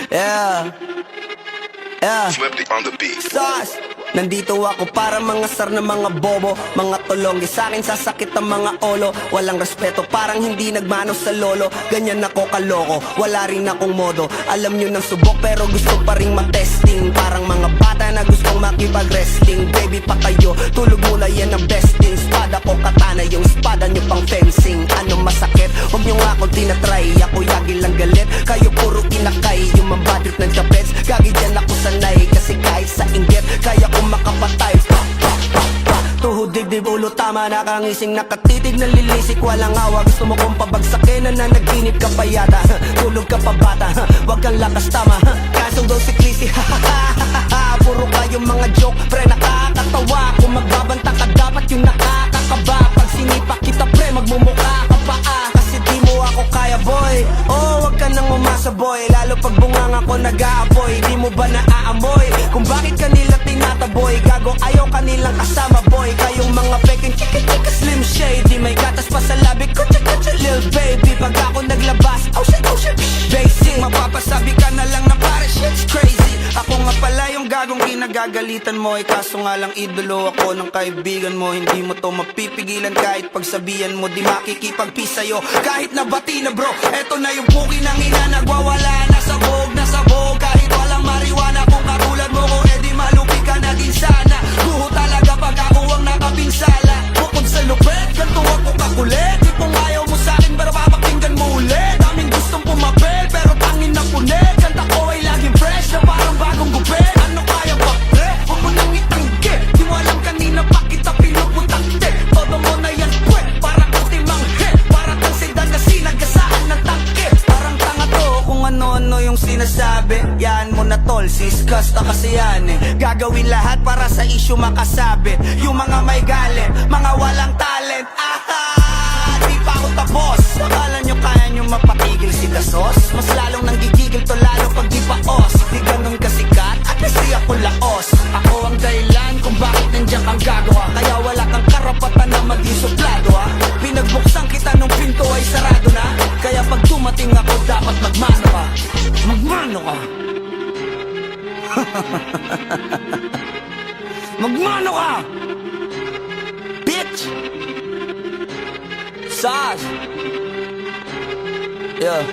Yeah, yeah. Flippy on the beat. Sauce. Nandito ako para mangasar ng mga bobo, mga tulong. Sa akin sasakit ang mga olo. Walang respeto, parang hindi nagmano sa lolo. Ganyan ako kaloko, wala rin akong modo. Alam nyo ng subok pero gusto pa rin matesting. Parang mga bata na gustong makipag-wrestling. Baby pa kayo, tulog mula yan ang besting. Spada ko katana, yung spada nyo pang fencing. Ano masakit? Huwag nyo nga ako tinatry. Ako yagi lang galit, kayo puro kinakay. Yung mabadrip ng chapets, gagi dyan ako sanay. Kasi kahit sa inggit, kaya ko makapatay. Tuhod, dibdib, ulo, tama, nakangising, nakatitig, nalilisik, walang awa. Gusto mo kong pabagsakin, nananaginip ka pa yata. Tulog ka pa bata, wag kang lakas tama. Kasong daw si Clissy, puro kayong mga joke, pre nakakatawa. Kung magbabanta ka dapat yung nakakakaba. Pag sinipa kita pre, magmumukha ka pa kasi di mo ako kaya boy. Oh, wag ka nang umasa boy, lalo pag bunganga ko nag-aapoy. Di mo ba naaamoy kung bakit kanila tinataboy? Gago ayaw kanilang kasama boy. Kayong mga peking chika-chika slim shady, may gatas pa sa labi ko, chika-chika lil baby. Pag ako naglabas, oh shit, basic. Mapapasabi ka na lang na pare shit's crazy. Ako nga pala yung gagong kinagagalitan mo. Kaso nga lang idolo ako ng kaibigan mo. Hindi mo to mapipigilan kahit pagsabihan mo. Di makikipag-peace sa'yo kahit nabati na bro. Eto na yung puki ng ina, nagwawala na sabog. Kahit walang mariwana, kung katulad mo ko edi malupi ka na din sana. Guho talaga pag ako ang nakapinsala. Bukod sa lupet, ganito ako kakulit. Tipong ayaw mo sa'kin pero papakinggan mo ulit. Daming gustong pumapel pero tangin na punit. Kanta ko ay laging fresh na parang bagong gupit. Ano kaya ba pre? Huwag mo nang itanggi. Di mo alam kanina pa kita pinuputakte. Todo mo na yan pwe, parang ultimang hit. Parang kang sedan na sinagasaan ng tangke. Parang tanga to kung ano-ano yung sinasabi. Yan mo na tol, siskasta kasi yan eh. Gagawin lahat para sa issue makasabit. Yung mga may galit, mga walang talent. Di pa ako tapos. Akala nyo kaya nyo mapatigil si Dasos? Mas lalong nanggigigil to lalo pag di paos. Di ganun kasikat at kasi ako laos. Ako ang dahilan kung bakit nandiyan kang gagawa. Kaya wala kang karapatan na maging suplado ha. Pinagbuksan kita nung pinto ay sarado na. Kaya pag dumating ako dapat magmano ka. Magmano ka. Magmano ka, bitch. Sauce. Yeah.